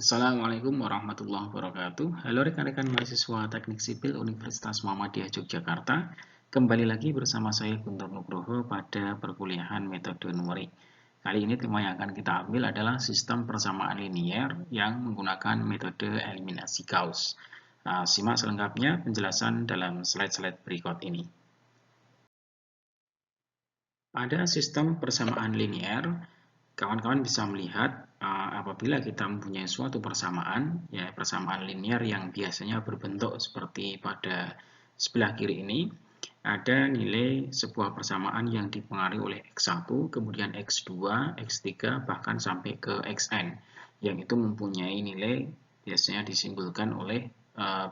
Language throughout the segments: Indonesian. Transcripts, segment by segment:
Assalamualaikum warahmatullahi wabarakatuh. Halo rekan-rekan mahasiswa Teknik Sipil Universitas Muhammadiyah Yogyakarta. Kembali lagi bersama saya Guntur Nugroho pada perkuliahan metode numerik. Kali ini tema yang akan kita ambil adalah sistem persamaan linier yang menggunakan metode eliminasi Gauss. Simak selengkapnya penjelasan dalam slide-slide berikut ini. Pada sistem persamaan linier, kawan-kawan bisa melihat apabila kita mempunyai suatu persamaan, ya persamaan linier yang biasanya berbentuk seperti pada sebelah kiri ini, ada nilai sebuah persamaan yang dipengaruhi oleh X1, kemudian X2, X3, bahkan sampai ke Xn, yang itu mempunyai nilai biasanya disimbolkan oleh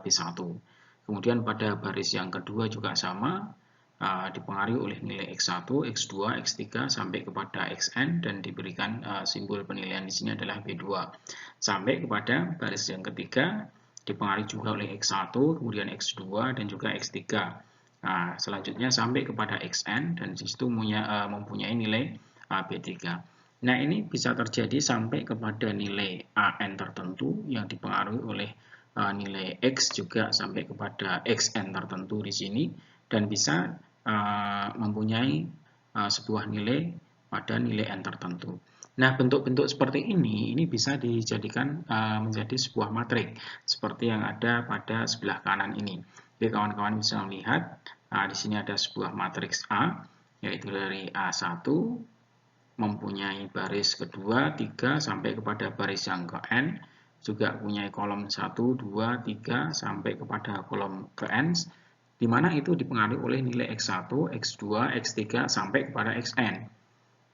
B1. Kemudian pada baris yang kedua juga sama, dipengaruhi oleh nilai X1, X2, X3 sampai kepada Xn dan diberikan simbol penilaian di sini adalah B2. Sampai kepada baris yang ketiga dipengaruhi juga oleh X1, kemudian X2 dan juga X3. Nah, selanjutnya sampai kepada Xn dan disitu mempunyai nilai B3. Nah, ini bisa terjadi sampai kepada nilai An tertentu yang dipengaruhi oleh nilai X juga sampai kepada Xn tertentu di sini dan bisa mempunyai sebuah nilai pada nilai n tertentu. Nah, bentuk-bentuk seperti ini bisa dijadikan menjadi sebuah matrik seperti yang ada pada sebelah kanan ini. Jadi kawan-kawan bisa melihat di sini ada sebuah matriks A, yaitu dari A1 mempunyai baris kedua 3 sampai kepada baris yang ke n, juga punya kolom 1, 2, 3 sampai kepada kolom ke n, di mana itu dipengaruhi oleh nilai X1, X2, X3 sampai kepada Xn.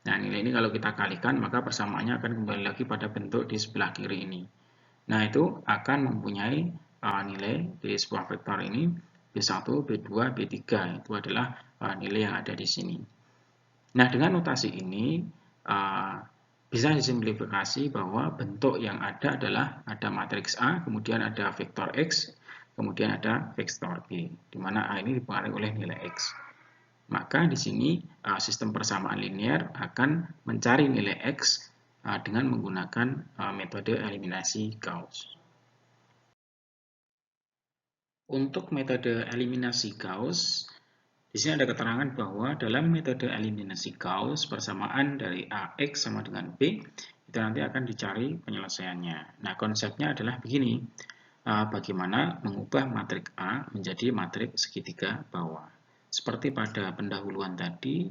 Nah, nilai ini kalau kita kalikan, maka persamaannya akan kembali lagi pada bentuk di sebelah kiri ini. Nah, itu akan mempunyai nilai di sebuah vektor ini, B1, B2, B3. Itu adalah nilai yang ada di sini. Nah, dengan notasi ini, bisa disimplifikasi bahwa bentuk yang ada adalah ada matriks A, kemudian ada vektor X, kemudian ada vektor B, di mana A ini dipengaruhi oleh nilai X. Maka di sini sistem persamaan linier akan mencari nilai X dengan menggunakan metode eliminasi Gauss. Untuk metode eliminasi Gauss, di sini ada keterangan bahwa dalam metode eliminasi Gauss, persamaan dari AX sama dengan B, itu nanti akan dicari penyelesaiannya. Nah, konsepnya adalah begini. Bagaimana mengubah matrik A menjadi matrik segitiga bawah. Seperti pada pendahuluan tadi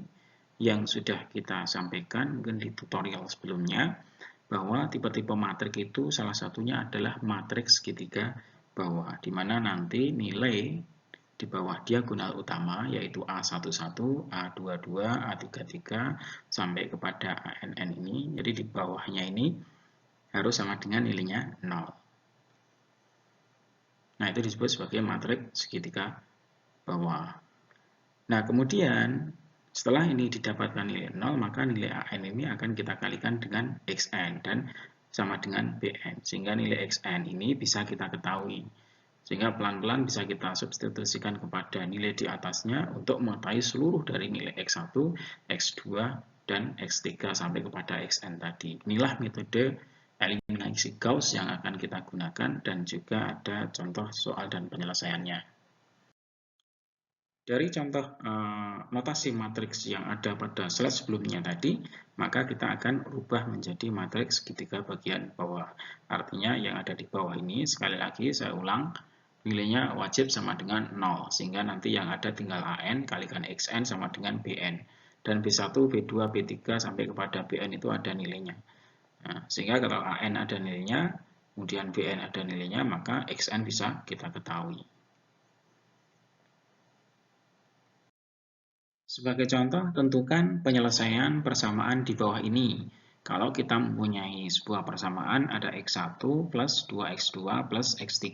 yang sudah kita sampaikan mungkin di tutorial sebelumnya, bahwa tipe-tipe matrik itu salah satunya adalah matrik segitiga bawah, di mana nanti nilai di bawah diagonal utama yaitu A11, A22, A33 sampai kepada ANN ini. Jadi di bawahnya ini harus sama dengan nilainya 0. Nah, itu disebut sebagai matrik segitiga bawah. Nah, kemudian setelah ini didapatkan nilai 0, maka nilai AN ini akan kita kalikan dengan XN dan sama dengan BN. Sehingga nilai XN ini bisa kita ketahui. Sehingga pelan-pelan bisa kita substitusikan kepada nilai di atasnya untuk mengetahui seluruh dari nilai X1, X2, dan X3 sampai kepada Xn tadi. Inilah metode eliminasi Gauss yang akan kita gunakan dan juga ada contoh soal dan penyelesaiannya. Dari contoh notasi matriks yang ada pada slide sebelumnya tadi, maka kita akan rubah menjadi matriks segitiga bagian bawah. Artinya yang ada di bawah ini, sekali lagi saya ulang, nilainya wajib sama dengan 0, sehingga nanti yang ada tinggal AN kalikan XN sama dengan BN. Dan B1, B2, B3 sampai kepada BN itu ada nilainya. Nah, sehingga kalau AN ada nilainya, kemudian BN ada nilainya, maka XN bisa kita ketahui. Sebagai contoh, tentukan penyelesaian persamaan di bawah ini. Kalau kita mempunyai sebuah persamaan ada X1 plus 2X2 plus X3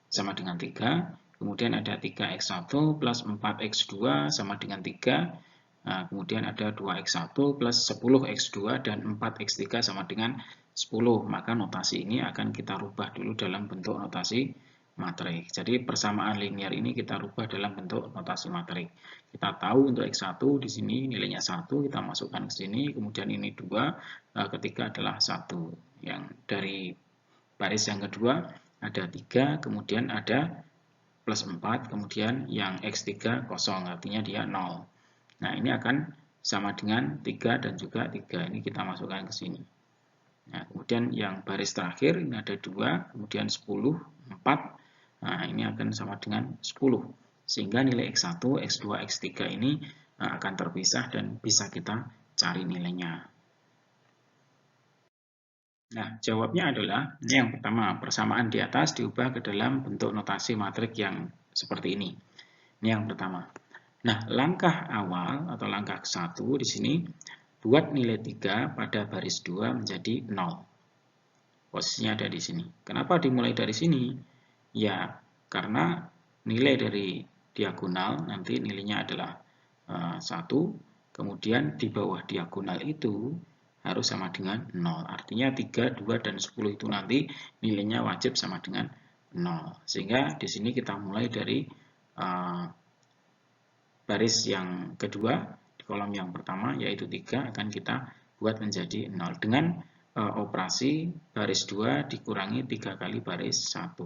sama dengan 3. Kemudian ada 3X1 plus 4X2 sama dengan 3. Nah, kemudian ada 2X1 plus 10X2 dan 4X3 sama dengan 10. Maka notasi ini akan kita rubah dulu dalam bentuk notasi matrik. Jadi persamaan linear ini kita rubah dalam bentuk notasi matrik. Kita tahu untuk X1 di sini nilainya 1, kita masukkan ke sini, kemudian ini 2, ketiga adalah 1. Yang dari baris yang kedua ada 3, kemudian ada plus 4, kemudian yang X3 kosong, artinya dia 0. Nah, ini akan sama dengan 3 dan juga 3. Ini kita masukkan ke sini. Nah, kemudian yang baris terakhir ini ada 2, kemudian 10, 4. Nah, ini akan sama dengan 10. Sehingga nilai X1, X2, X3 ini akan terpisah dan bisa kita cari nilainya. Nah, jawabnya adalah yang pertama, persamaan di atas diubah ke dalam bentuk notasi matrik yang seperti ini. Ini yang pertama. Nah, langkah awal atau langkah 1 di sini, buat nilai 3 pada baris 2 menjadi 0. Posisinya ada di sini. Kenapa dimulai dari sini? Ya, karena nilai dari diagonal nanti nilainya adalah 1, kemudian di bawah diagonal itu harus sama dengan 0. Artinya 3, 2, dan 10 itu nanti nilainya wajib sama dengan 0. Sehingga di sini kita mulai dari baris yang kedua di kolom yang pertama yaitu 3 akan kita buat menjadi 0 dengan operasi baris 2 dikurangi 3 kali baris 1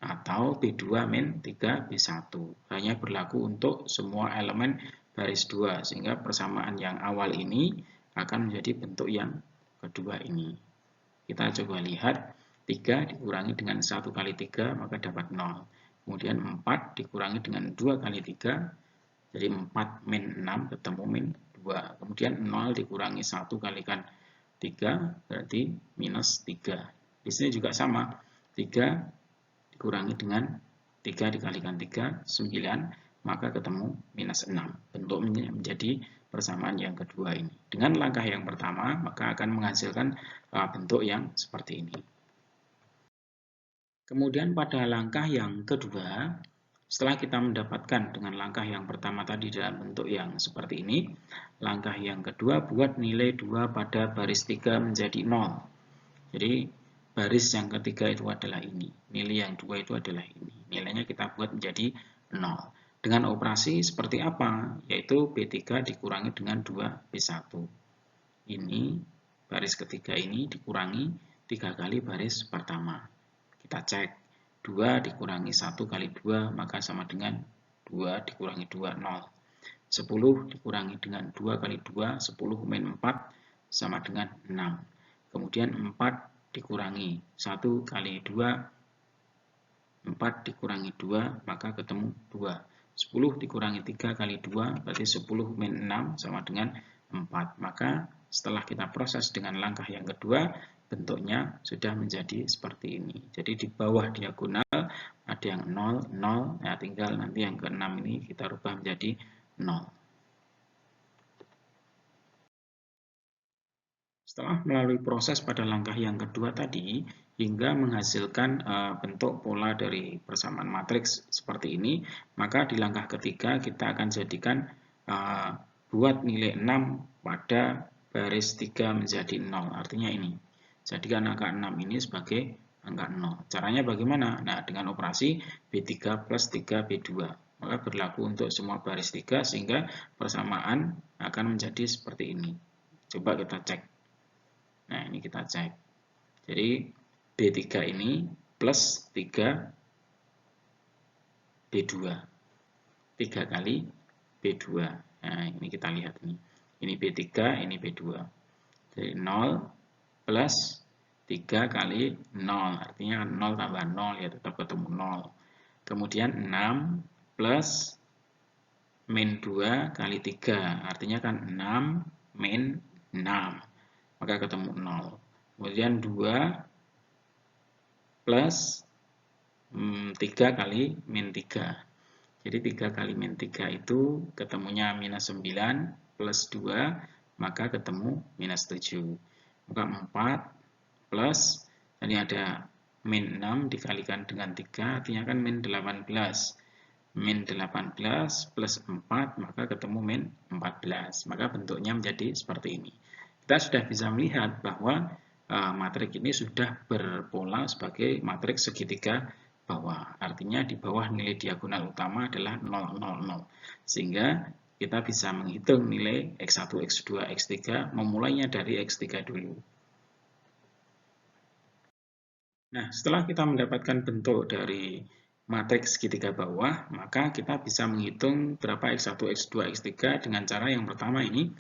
atau B2 min 3 B1. Hanya berlaku untuk semua elemen baris 2 sehingga persamaan yang awal ini akan menjadi bentuk yang kedua ini. Kita coba lihat 3 dikurangi dengan 1 kali 3 maka dapat 0. Kemudian 4 dikurangi dengan 2 kali 3 jadi 4 min 6 ketemu min 2. Kemudian 0 dikurangi 1 kalikan 3 berarti minus 3. Di sini juga sama. 3 dikurangi dengan 3 dikalikan 3, 9, maka ketemu minus 6. Bentuknya menjadi persamaan yang kedua ini. Dengan langkah yang pertama, maka akan menghasilkan bentuk yang seperti ini. Kemudian pada langkah yang kedua, setelah kita mendapatkan dengan langkah yang pertama tadi dalam bentuk yang seperti ini, langkah yang kedua buat nilai 2 pada baris 3 menjadi 0. Jadi baris yang ketiga itu adalah ini, nilai yang 2 itu adalah ini. Nilainya kita buat menjadi 0. Dengan operasi seperti apa? Yaitu B3 dikurangi dengan 2 B1. Ini baris ketiga ini dikurangi 3 kali baris pertama. Kita cek 2 dikurangi 1 kali 2 maka sama dengan 2 dikurangi 2, 0. 10 dikurangi dengan 2 kali 2, 10 min 4 sama dengan 6. Kemudian 4 dikurangi 1 kali 2, 4 dikurangi 2 maka ketemu 2. 10 dikurangi 3 kali 2 berarti 10 min 6 sama dengan 4. Maka setelah kita proses dengan langkah yang kedua, bentuknya sudah menjadi seperti ini. Jadi di bawah diagonal ada yang 0, 0, ya tinggal nanti yang ke-6 ini kita rubah menjadi 0. Setelah melalui proses pada langkah yang kedua tadi, hingga menghasilkan bentuk pola dari persamaan matriks seperti ini, maka di langkah ketiga kita akan jadikan buat nilai 6 pada baris 3 menjadi 0. Artinya ini, jadikan angka 6 ini sebagai angka 0. Caranya bagaimana? Nah, dengan operasi B3 plus 3 B2. Maka berlaku untuk semua baris 3 sehingga persamaan akan menjadi seperti ini. Coba kita cek. Nah, ini kita cek. Jadi, B3 ini plus 3 B2. 3 kali B2. Nah, ini kita lihat ini. Ini B3, ini B2. Jadi, 0 plus 3 kali 0. Artinya 0 tambah 0, ya tetap ketemu 0. Kemudian 6 plus min 2 kali 3. Artinya kan 6 min 6. Maka ketemu 0. Kemudian 2 plus 3 kali min 3. Jadi 3 kali min 3 itu ketemunya minus 9 plus 2, maka ketemu minus 7. Maka 4 plus, ini ada min 6 dikalikan dengan 3, artinya kan min 18. Min 18 plus 4, maka ketemu min 14. Maka bentuknya menjadi seperti ini. Kita sudah bisa melihat bahwa matriks ini sudah berpola sebagai matriks segitiga bawah. Artinya di bawah nilai diagonal utama adalah 0, 0, 0. Sehingga kita bisa menghitung nilai X1, X2, X3 memulainya dari X3 dulu. Nah, setelah kita mendapatkan bentuk dari matriks segitiga bawah, maka kita bisa menghitung berapa X1, X2, X3 dengan cara yang pertama ini,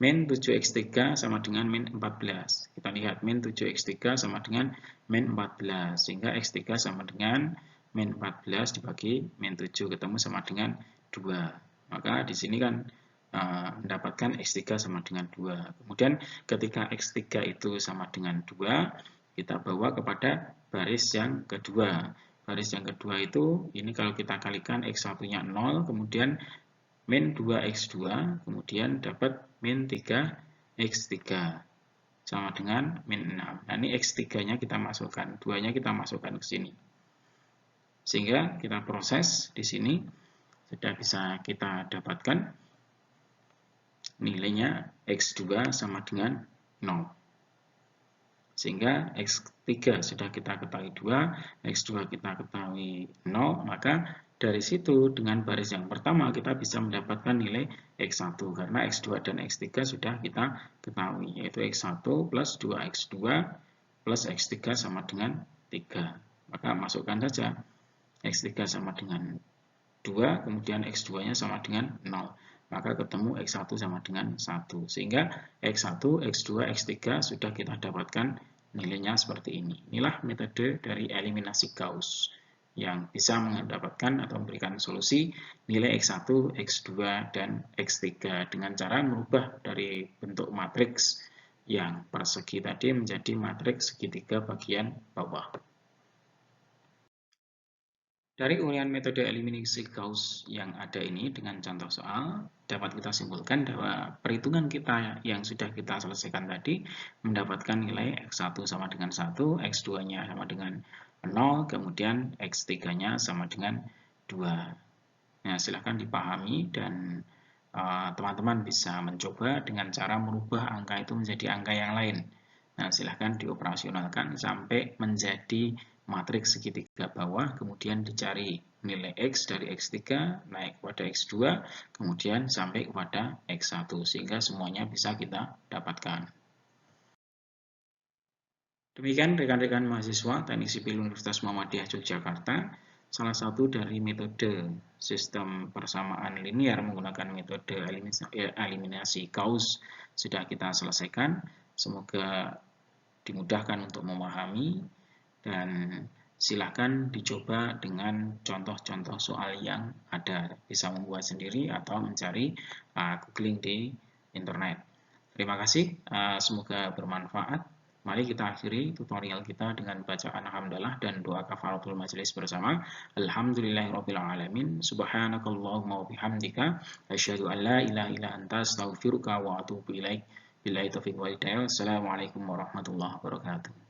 min 7X3 sama dengan min 14. Kita lihat min 7X3 sama dengan min 14, sehingga X3 sama dengan min 14 dibagi min 7, ketemu sama dengan 2. Maka di sini kan mendapatkan X3 sama dengan 2. Kemudian ketika X3 itu sama dengan 2, kita bawa kepada baris yang kedua. Baris yang kedua itu, ini kalau kita kalikan X1-nya 0, kemudian min 2X2, kemudian dapat min 3X3, sama dengan min 6. Nah, ini X3-nya kita masukkan, 2-nya kita masukkan ke sini. Sehingga kita proses di sini, sudah bisa kita dapatkan nilainya X2 sama dengan 0. Sehingga X3 sudah kita ketahui 2, X2 kita ketahui 0, maka dari situ dengan baris yang pertama kita bisa mendapatkan nilai X1, karena X2 dan X3 sudah kita ketahui, yaitu X1 plus 2X2 plus X3 sama dengan 3. Maka masukkan saja X3 sama dengan 2, kemudian X2-nya sama dengan 0. Maka ketemu X1 sama dengan 1. Sehingga X1, X2, X3 sudah kita dapatkan nilainya seperti ini. Inilah metode dari eliminasi Gauss yang bisa mendapatkan atau memberikan solusi nilai X1, X2, dan X3 dengan cara merubah dari bentuk matriks yang persegi tadi menjadi matriks segitiga bagian bawah. Dari urian metode eliminasi Gauss yang ada ini dengan contoh soal, dapat kita simpulkan bahwa perhitungan kita yang sudah kita selesaikan tadi mendapatkan nilai X1 sama dengan 1, X2-nya sama dengan 0, kemudian X3-nya sama dengan 2. Nah, silahkan dipahami dan teman-teman bisa mencoba dengan cara merubah angka itu menjadi angka yang lain. Nah, silahkan dioperasionalkan sampai menjadi matriks segitiga bawah, kemudian dicari nilai X dari X3 naik kepada X2, kemudian sampai kepada X1, sehingga semuanya bisa kita dapatkan. Demikian rekan-rekan mahasiswa Teknik Sipil Universitas Muhammadiyah Yogyakarta, salah satu dari metode sistem persamaan linear menggunakan metode eliminasi Gauss sudah kita selesaikan. Semoga dimudahkan untuk memahami dan silakan dicoba dengan contoh-contoh soal yang ada. Bisa membuat sendiri atau mencari googling di internet. Terima kasih, semoga bermanfaat. Mari kita akhiri tutorial kita dengan bacaan alhamdulillah dan doa kafaratul majelis bersama. Alhamdulillahirrabbilalamin. Subhanakallahumma wa bihamdika asyhadu an la ilaha illa anta astaghfiruka wa atubu ilaik. Billahi taufiq wal hidayah. Assalamualaikum warahmatullahi wabarakatuh.